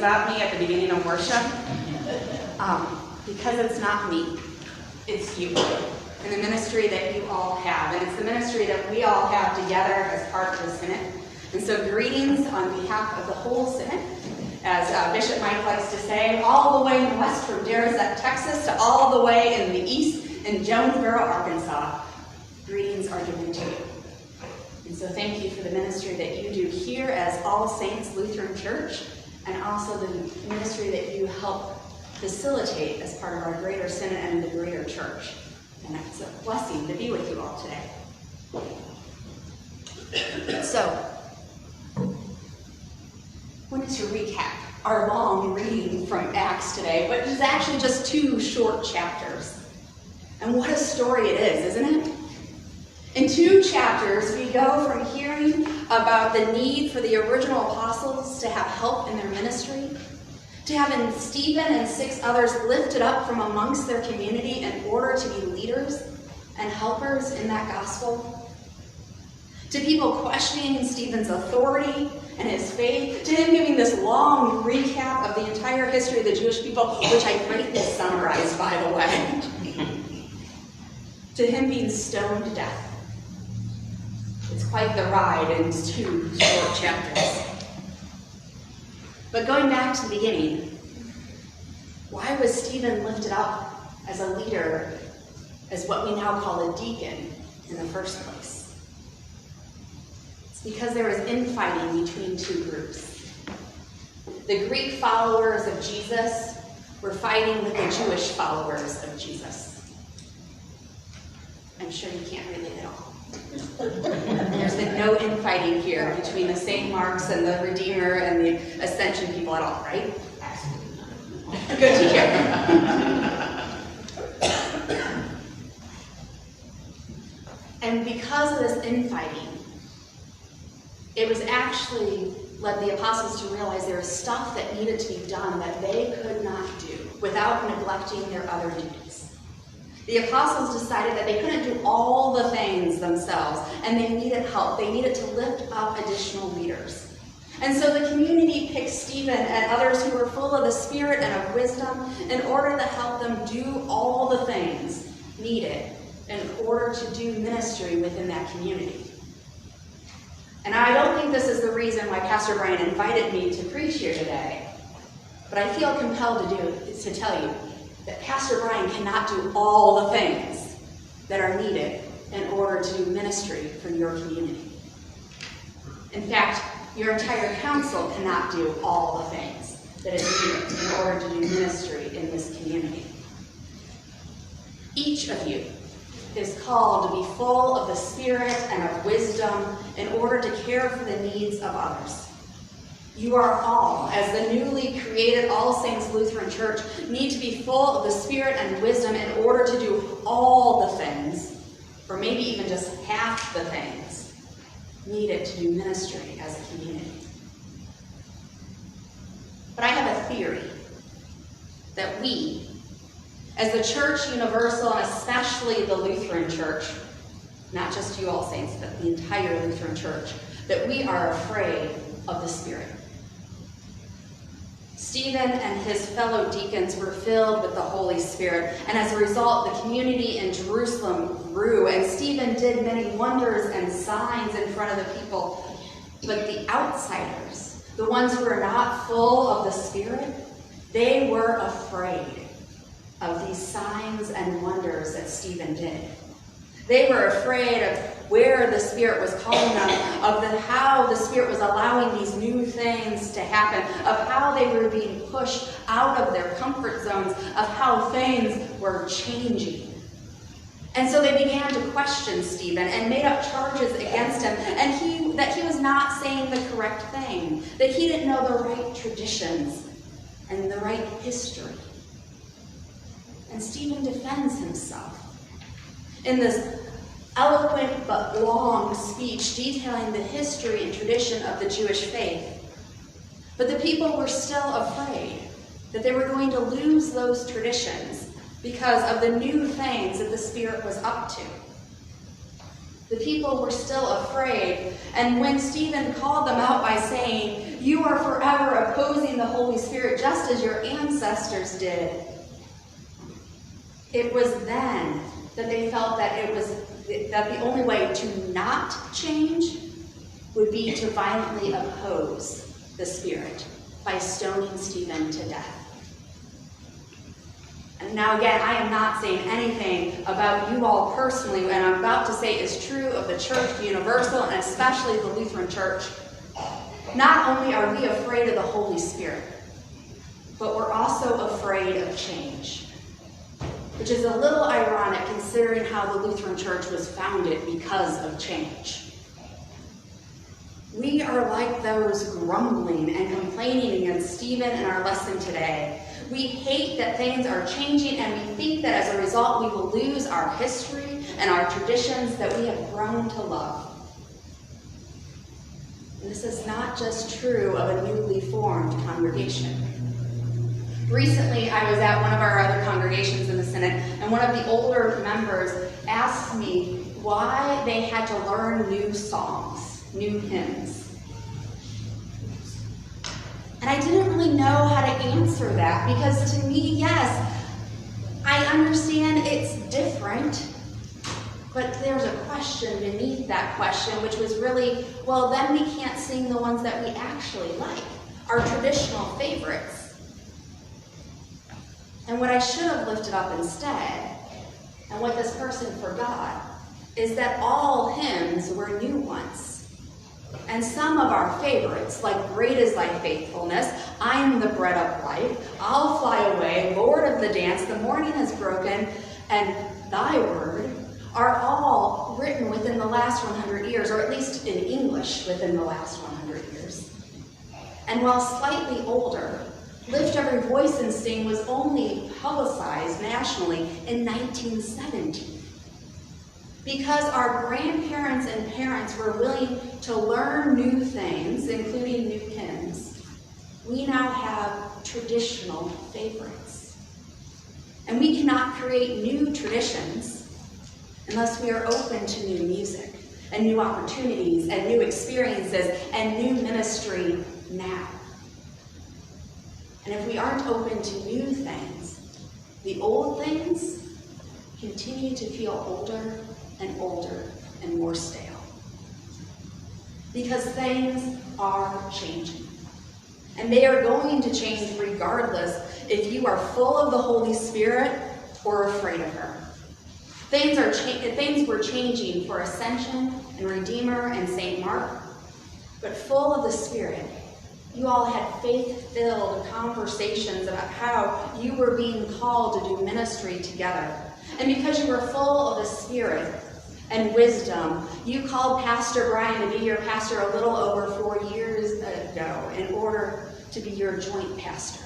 about me at the beginning of worship, because it's not me, it's you, and the ministry that you all have, and it's the ministry that we all have together as part of the Synod. And so greetings on behalf of the whole Synod, as Bishop Mike likes to say, all the way in the west from Darazet, Texas, to all the way in the east in Jonesboro, Arkansas. Greetings are given to you. And so thank you for the ministry that you do here as All Saints Lutheran Church, and also the ministry that you help facilitate as part of our greater Synod and the greater church. And it's a blessing to be with you all today. So, I wanted to recap our long reading from Acts today, but it's actually just 2 short chapters. And what a story it is, isn't it? In 2 chapters, we go from hearing about the need for the original apostles to have help in their ministry, to having Stephen and 6 others lifted up from amongst their community in order to be leaders and helpers in that gospel, to people questioning Stephen's authority and his faith, to him giving this long recap of the entire history of the Jewish people, which I greatly summarized, by the way, to him being stoned to death. It's quite the ride in 2 short chapters. But going back to the beginning, why was Stephen lifted up as a leader, as what we now call a deacon, in the first place? It's because there was infighting between 2 groups. The Greek followers of Jesus were fighting with the Jewish followers of Jesus. I'm sure you can't relate at all. There's been no infighting here between the St. Marks and the Redeemer and the Ascension people at all, right? Good to hear. And because of this infighting, it was actually led the apostles to realize there was stuff that needed to be done that they could not do without neglecting their other duties. The apostles decided that they couldn't do all the things themselves, and they needed help. They needed to lift up additional leaders. And so the community picked Stephen and others who were full of the Spirit and of wisdom in order to help them do all the things needed in order to do ministry within that community. And I don't think this is the reason why Pastor Brian invited me to preach here today, but I feel compelled to tell you that Pastor Brian cannot do all the things that are needed in order to do ministry for your community. In fact, your entire council cannot do all the things that is needed in order to do ministry in this community. Each of you is called to be full of the Spirit and of wisdom in order to care for the needs of others. You are all, as the newly created All Saints Lutheran Church, need to be full of the Spirit and wisdom in order to do all the things, or maybe even just half the things, needed to do ministry as a community. But I have a theory that we, as the Church Universal, and especially the Lutheran Church, not just you All Saints, but the entire Lutheran Church, that we are afraid of the Spirit. Stephen and his fellow deacons were filled with the Holy Spirit, and as a result, the community in Jerusalem grew, and Stephen did many wonders and signs in front of the people. But the outsiders, the ones who were not full of the Spirit, they were afraid of these signs and wonders that Stephen did. They were afraid of where the Spirit was calling them, of how the Spirit was allowing these new things to happen, of how they were being pushed out of their comfort zones, of how things were changing. And so they began to question Stephen and made up charges against him, and that he was not saying the correct thing, that he didn't know the right traditions and the right history. And Stephen defends himself in this eloquent but long speech detailing the history and tradition of the Jewish faith. But the people were still afraid that they were going to lose those traditions because of the new things that the Spirit was up to. The people were still afraid, and when Stephen called them out by saying, "You are forever opposing the Holy Spirit just as your ancestors did," it was then that they felt that the only way to not change would be to violently oppose the Spirit by stoning Stephen to death. And now again, I am not saying anything about you all personally, and I'm about to say is true of the Church Universal, and especially the Lutheran Church. Not only are we afraid of the Holy Spirit, but we're also afraid of change, which is a little ironic considering how the Lutheran Church was founded because of change. We are like those grumbling and complaining against Stephen in our lesson today. We hate that things are changing, and we think that as a result we will lose our history and our traditions that we have grown to love. And this is not just true of a newly formed congregation. Recently, I was at one of our other congregations in the Synod, and one of the older members asked me why they had to learn new songs, new hymns. And I didn't really know how to answer that, because to me, yes, I understand it's different, but there's a question beneath that question, which was really, well, then we can't sing the ones that we actually like, our traditional favorites. And what I should have lifted up instead, and what this person forgot, is that all hymns were new ones. And some of our favorites, like "Great is Thy Faithfulness," "I Am the Bread of Life," "I'll Fly Away," "Lord of the Dance," "The Morning Has Broken," and "Thy Word," are all written within the last 100 years, or at least in English within the last 100 years. And while slightly older, "Lift Every Voice and Sing" was only publicized nationally in 1970. Because our grandparents and parents were willing to learn new things, including new hymns, we now have traditional favorites. And we cannot create new traditions unless we are open to new music and new opportunities and new experiences and new ministry now. And if we aren't open to new things, the old things continue to feel older and older and more stale. Because things are changing. And they are going to change regardless if you are full of the Holy Spirit or afraid of her. Things were changing for Ascension and Redeemer and St. Mark, but full of the Spirit, you all had faith-filled conversations about how you were being called to do ministry together. And because you were full of the Spirit and wisdom, you called Pastor Brian to be your pastor a little over 4 years ago in order to be your joint pastor.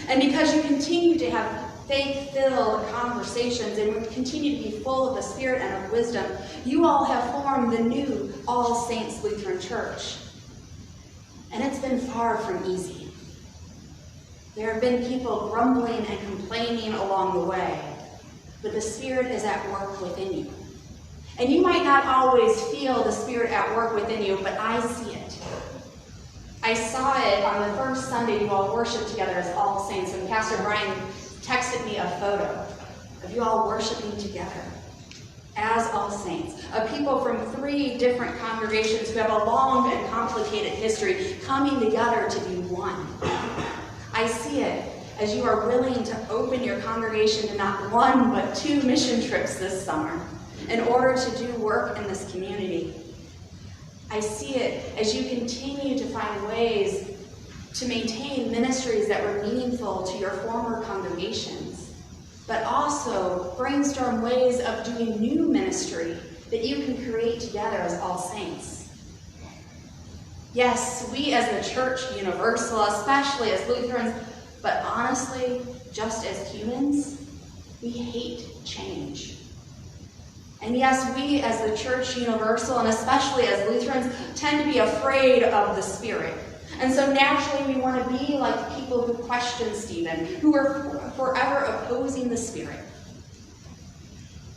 And because you continue to have faith-filled conversations and continue to be full of the Spirit and of wisdom, you all have formed the new All Saints Lutheran Church. And it's been far from easy. There have been people grumbling and complaining along the way, but the Spirit is at work within you. And you might not always feel the Spirit at work within you, but I see it. I saw it on the first Sunday you all worshiped together as All Saints, when Pastor Brian texted me a photo of you all worshiping together as All Saints, of people from 3 different congregations who have a long and complicated history coming together to be one. I see it as you are willing to open your congregation to not 1 but 2 mission trips this summer in order to do work in this community. I see it as you continue to find ways to maintain ministries that were meaningful to your former congregations, but also brainstorm ways of doing new ministry that you can create together as All Saints. Yes, we as the Church Universal, especially as Lutherans, but honestly, just as humans, we hate change. And yes, we as the Church Universal, and especially as Lutherans, tend to be afraid of the Spirit. And so naturally we want to be like the people who question Stephen, who are forever opposing the Spirit.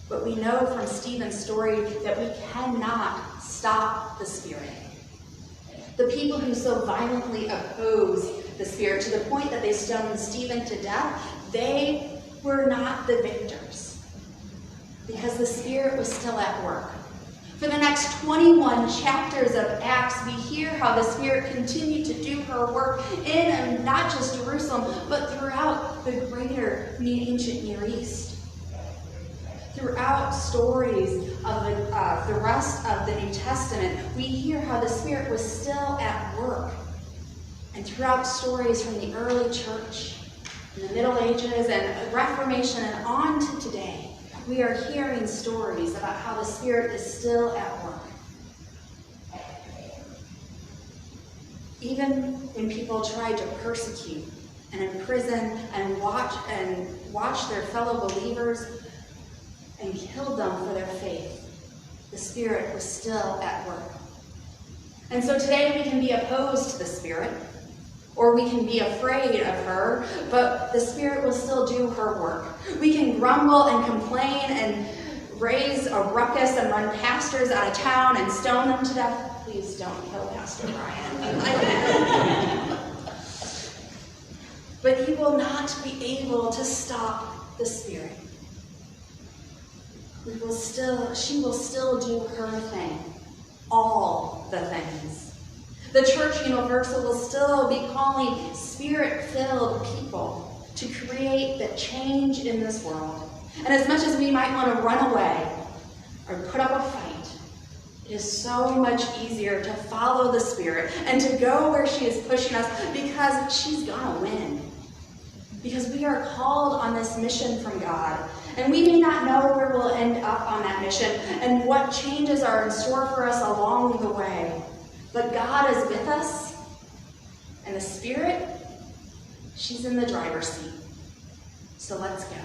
But we know from Stephen's story that we cannot stop the Spirit. The people who so violently opposed the Spirit to the point that they stoned Stephen to death, they were not the victors, because the Spirit was still at work. For the next 21 chapters of Acts, we hear how the Spirit continued to do her work in and not just Jerusalem, but throughout the greater ancient Near East. Throughout stories of the rest of the New Testament, we hear how the Spirit was still at work. And throughout stories from the early church, in the Middle Ages, and Reformation, and on to today, we are hearing stories about how the Spirit is still at work. Even when people tried to persecute and imprison and watch their fellow believers and killed them for their faith, the Spirit was still at work. And so today we can be opposed to the Spirit, or we can be afraid of her, but the Spirit will still do her work. We can grumble and complain and raise a ruckus and run pastors out of town and stone them to death. Please don't kill Pastor Brian. But he will not be able to stop the Spirit. She will still do her thing, all the things. The Church Universal will still be calling Spirit-filled people to create the change in this world. And as much as we might want to run away or put up a fight, it is so much easier to follow the Spirit and to go where she is pushing us, because she's gonna win. Because we are called on this mission from God. And we may not know where we'll end up on that mission and what changes are in store for us along the way. But God is with us, and the Spirit, she's in the driver's seat. So let's go.